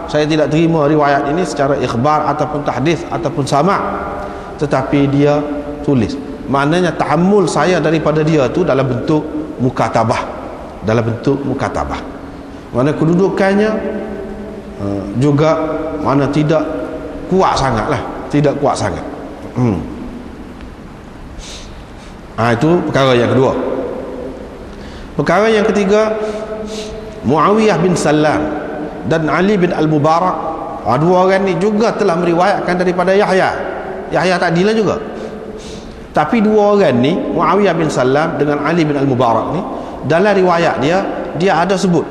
saya tidak terima riwayat ini secara ikhbar ataupun tahdits ataupun sama', tetapi dia tulis. Maknanya tahammul saya daripada dia tu dalam bentuk mukatabah, dalam bentuk mukatabah. Mana kedudukannya juga mana tidak kuat sangatlah, tidak kuat sangat. Itu perkara yang kedua. Perkara yang ketiga, Muawiyah bin Salam dan Ali bin Al-Mubarak, dua orang ni juga telah meriwayatkan daripada Yahya tadilah juga. Tapi dua orang ni, Muawiyah bin Salam dengan Ali bin Al-Mubarak ni, dalam riwayat dia ada sebut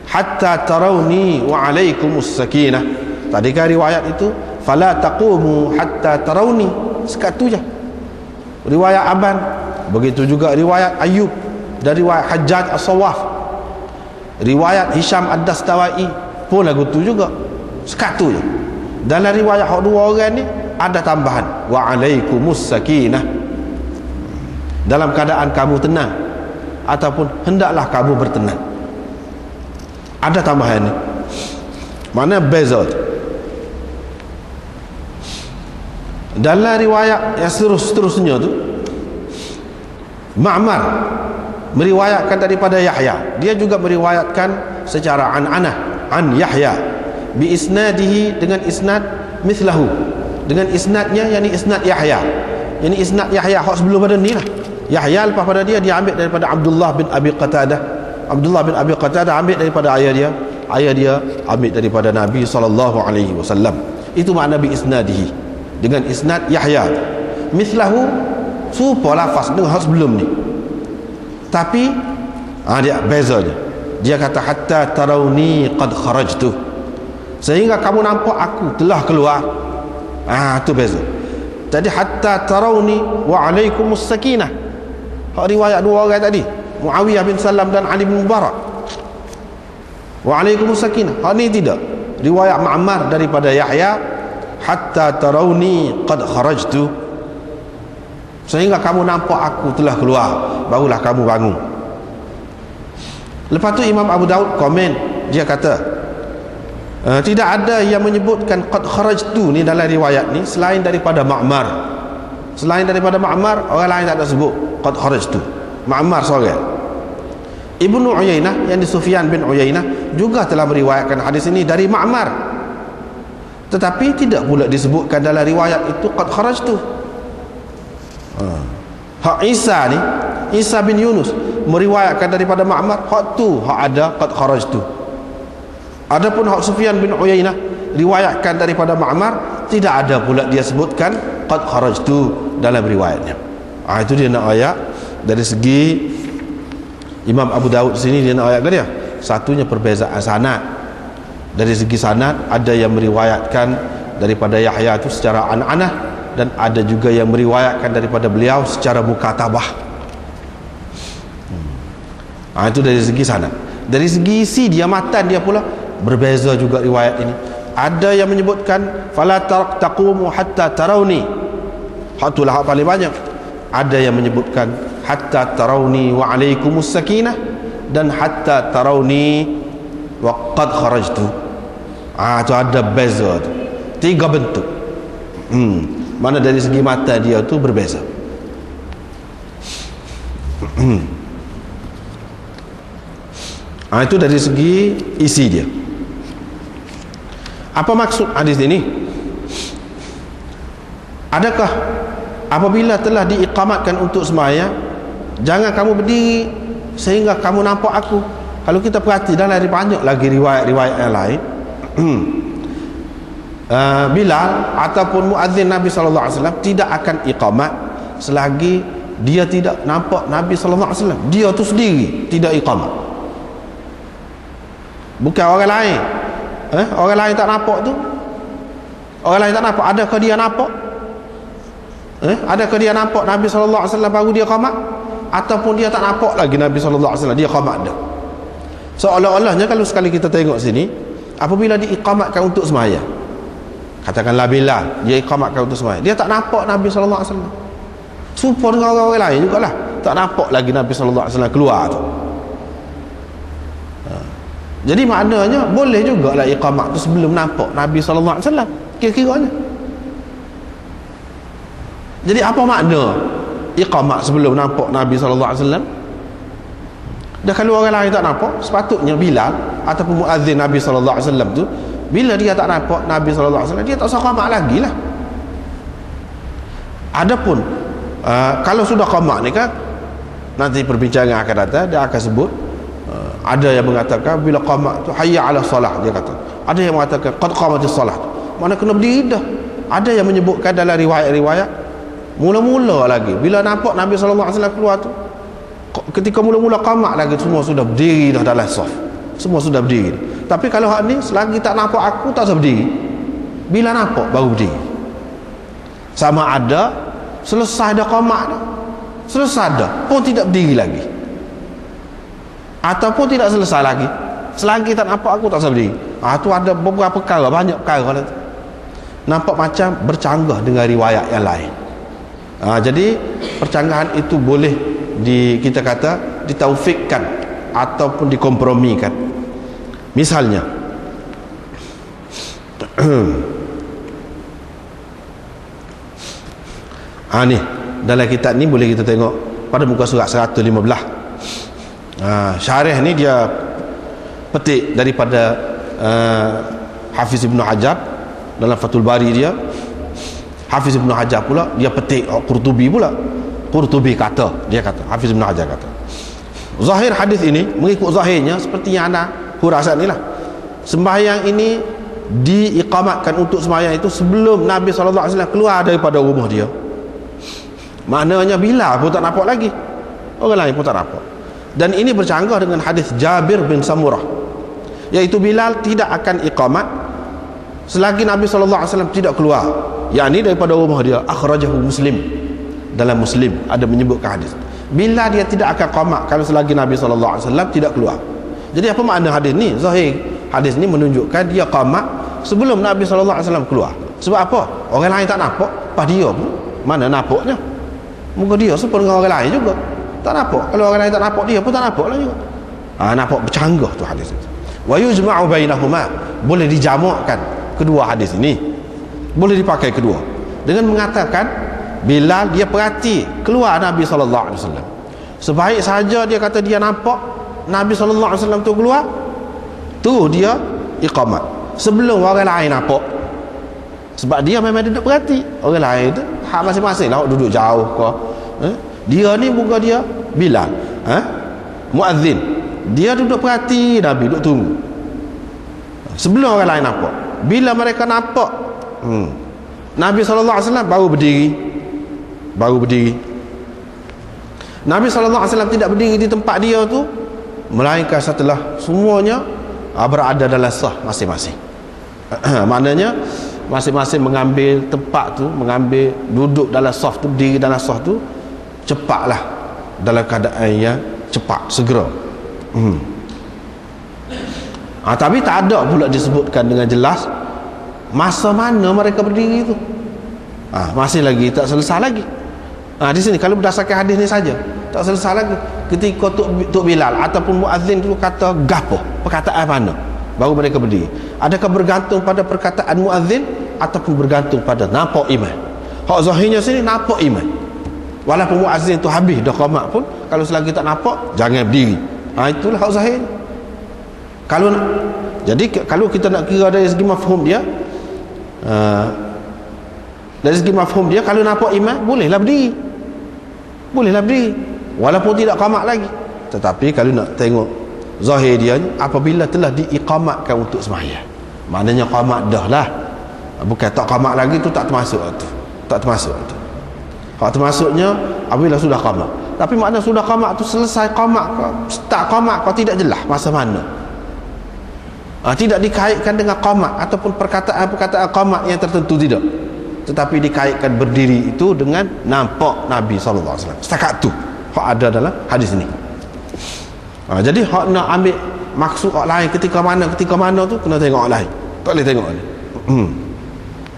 hatta tarawni wa alaikumus sakinah. Tadi kan riwayat itu fala taqumu hatta tarawni, sekat tu je riwayat Aban. Begitu juga riwayat Ayub dan riwayat Hajjaj As-Sawaf, riwayat Hisham Ad-Dastawai pun lagu tu juga, sekat tu je. Dalam riwayat hak dua orang ni ada tambahan wa alaikumus sakinah, dalam keadaan kamu tenang ataupun hendaklah kamu bertenang. Ada tambahan ni, mana beza tu. Dalam riwayat yang seterusnya tu, Ma'mar meriwayatkan daripada Yahya, dia juga meriwayatkan secara an'anah an Yahya bi isnadihi, dengan isnad mithlahu, dengan isnadnya, yakni isnad Yahya, yakni isnad Yahya hak sebelum pada ni lah. Yahya lepas pada dia ambil daripada Abdullah bin Abi Qatadah, Abdullah bin Abi Qatadah ambil daripada ayah dia ambil daripada Nabi SAW. Itu makna bi isnadihi, dengan isnad Yahya. Mithlahu serupa lafaz dengan hak sebelum ni, tapi dia beza dia kata hatta tarawni qad kharajtu, sehingga kamu nampak aku telah keluar. Tu beza. Jadi hatta tarawni wa alaikumus sakinah, hak riwayat dua orang tadi, Muawiyah bin Salam dan Ali bin Mubarak, wa alaikumus sakinah. Hak ni tidak, riwayat Ma'mar daripada Yahya hatta tarawni qad kharajtu, sehingga kamu nampak aku telah keluar, barulah kamu bangun. Lepas tu Imam Abu Daud komen, dia kata tidak ada yang menyebutkan qad kharajtu ni dalam riwayat ni selain daripada Ma'mar. Selain daripada Ma'mar, orang lain tak ada sebut qad kharajtu. Ma'mar seorang. Ibnu Uyainah, yang di Sufyan bin Uyainah, juga telah meriwayatkan hadis ini dari Ma'mar, tetapi tidak pula disebutkan dalam riwayat itu qad kharajtu. Hak Isa ni, Isa bin Yunus meriwayatkan daripada Ma'mar, hak tu hak ada qad kharajtu. Adapun hak Sufyan bin Uyainah riwayatkan daripada Ma'mar, tidak ada pula dia sebutkan qad kharajtu dalam riwayatnya. Itu dia nak ayat. Dari segi Imam Abu Daud sini dia nak ayat ke dia, satunya perbezaan sanad. Dari segi sanad ada yang meriwayatkan daripada Yahya itu secara an'anah, dan ada juga yang meriwayatkan daripada beliau secara mukatabah. Itu dari segi sanad. Dari segi isi dia, matan dia pula berbeza juga riwayat ini. Ada yang menyebutkan fala taqumu hatta tarawni, hak itulah hak paling banyak. Ada yang menyebutkan hatta tarawni wa alaikumus sakinah, dan hatta tarawni wa qad kharajtu. Itu ada beza tu. 3 bentuk. Mana dari segi mata dia tu berbeza. Itu dari segi isi dia. Apa maksud hadis ini? Adakah apabila telah diiqamatkan untuk sembahyang, jangan kamu berdiri sehingga kamu nampak aku? Kalau kita perhati dalam banyak lagi riwayat-riwayat yang lain, Bilal ataupun muazzin Nabi sallallahu alaihi wasallam tidak akan iqamat selagi dia tidak nampak Nabi sallallahu alaihi wasallam. Dia tu sendiri tidak iqamat, bukan orang lain. Orang lain tak nampak tu, orang lain tak nampak. Adakah dia nampak? Adakah dia nampak Nabi sallallahu alaihi wasallam baru dia qamat, ataupun dia tak nampak lagi Nabi sallallahu alaihi wasallam dia qamat dah? Seolah-olahnya kalau sekali kita tengok sini, apabila diiqamatkan untuk sembahyang, katakanlah Bilal dia iqamatkan untuk sembahyang, dia tak nampak Nabi sallallahu alaihi wasallam. Serupa dengan orang-orang lain jugalah, tak nampak lagi Nabi sallallahu alaihi wasallam keluar tu. Jadi maknanya boleh jugalah iqamah tu sebelum nampak Nabi SAW, kira-kiranya. Jadi apa makna iqamah sebelum nampak Nabi SAW? Dah kalau orang lain tak nampak, sepatutnya Bilal ataupun muazzin Nabi SAW tu, bila dia tak nampak Nabi SAW, dia tak usah qamat lagi lah. Adapun kalau sudah qamat ni kan, nanti perbincangan akan datang, dia akan sebut ada yang mengatakan bila qamat tu hayya ala solah, dia kata. Ada yang mengatakan qad qamatis solah, mana kena berdiri dah. Ada yang menyebutkan dalam riwayat-riwayat mula-mula lagi bila nampak Nabi SAW keluar tu, ketika mula-mula qamat lagi, semua sudah berdiri dah dalam saf, semua sudah berdiri. Tapi kalau hak ni selagi tak nampak aku tak usah berdiri, bila nampak baru berdiri. Sama ada selesai dah qamat, selesai dah pun tidak berdiri lagi, ataupun tidak selesai lagi, selagi tak nampak aku tak usah berdiri. Tu ada beberapa perkara, banyak perkara tu nampak macam bercanggah dengan riwayat yang lain. Jadi percanggahan itu boleh kita kata ditaufikkan ataupun dikompromikan. Misalnya ni dalam kitab ni boleh kita tengok pada muka surat 115. Syarih ni dia petik daripada Hafiz Ibn Hajar dalam Fathul Bari dia. Hafiz Ibn Hajar pula dia petik Qurtubi pula. Qurtubi kata, dia kata, Hafiz Ibn Hajar kata, zahir hadis ini, mengikut zahirnya seperti yang anda huraikan ni lah, sembahyang ini diiqamatkan untuk sembahyang itu sebelum Nabi SAW keluar daripada rumah dia. Maknanya Bilal pun tak nampak lagi, orang lain pun tak nampak. Dan ini bercanggah dengan hadis Jabir bin Samurah, iaitu Bilal tidak akan iqamat selagi Nabi SAW tidak keluar, yakni daripada rumah dia. Akhrajahu Muslim. Dalam Muslim ada menyebutkan hadis, bila dia tidak akan qamat kalau selagi Nabi SAW tidak keluar. Jadi apa makna hadis ni? Zahir hadis ni menunjukkan dia qamat sebelum Nabi SAW keluar. Sebab apa? Orang lain tak nampak, pas dia pun mana nampaknya? Muka dia serupa dengan orang lain juga tak nampak. Kalau orang lain tak nampak, dia pun tak nampak lah juga. Nampak bercanggah tu hadis itu. Wa yujma'u bainahuma, boleh dijamakkan kedua hadis ini, boleh dipakai kedua dengan mengatakan Bilal dia perhati keluar Nabi SAW. Sebaik saja dia kata dia nampak Nabi SAW tu keluar, tu dia iqamat sebelum orang lain nampak. Sebab dia memang duduk perhati. Orang lain tu hak masing-masing lah, duduk jauh ke. Dia ni bukan dia Bilal, muazzin, dia duduk perhati Nabi, duduk tunggu sebelum orang lain nampak. Bila mereka nampak Nabi SAW baru berdiri. Nabi SAW tidak berdiri di tempat dia tu, melainkan setelah semuanya berada dalam saf masing-masing. Maknanya masing-masing mengambil tempat tu, mengambil duduk dalam saf tu, berdiri dalam saf tu, cepatlah, dalam keadaan yang cepat, segera. Tapi tak ada pula disebutkan dengan jelas masa mana mereka berdiri tu. Masih lagi tak selesai lagi. Di sini kalau berdasarkan hadis ni saja tak selesai lagi. Ketika Tok Bilal ataupun muazzin tu kata gapo, perkataan mana, baru mereka berdiri. Adakah bergantung pada perkataan muazzin ataupun bergantung pada nampak imam? Hak zahirnya sini nampak imam. Walaupun muazzin tu habis dah qamat pun, kalau selagi tak nampak jangan berdiri. Itulah hak zahir. Jadi kalau kita nak kira dari segi mafhum dia, dari segi mafhum dia, kalau nampak imam bolehlah berdiri, walaupun tidak qamat lagi. Tetapi kalau nak tengok zahir dia, apabila telah diiqamatkan untuk sembahyang, maknanya qamat dah lah, bukan tak qamat lagi, tu tak termasuk tu, tak termasuk tu. Hak termasuknya apabila sudah qamat. Tapi makna sudah qamat tu selesai qamat ke tak qamat ke tidak jelas masa mana. Tidak dikaitkan dengan qamat ataupun perkataan qamat yang tertentu, tidak. Tetapi dikaitkan berdiri itu dengan nampak Nabi SAW. Setakat tu hak ada dalam hadis ini. Jadi hak nak ambil maksud orang lain ketika mana tu kena tengok orang lain, tak boleh tengok ni.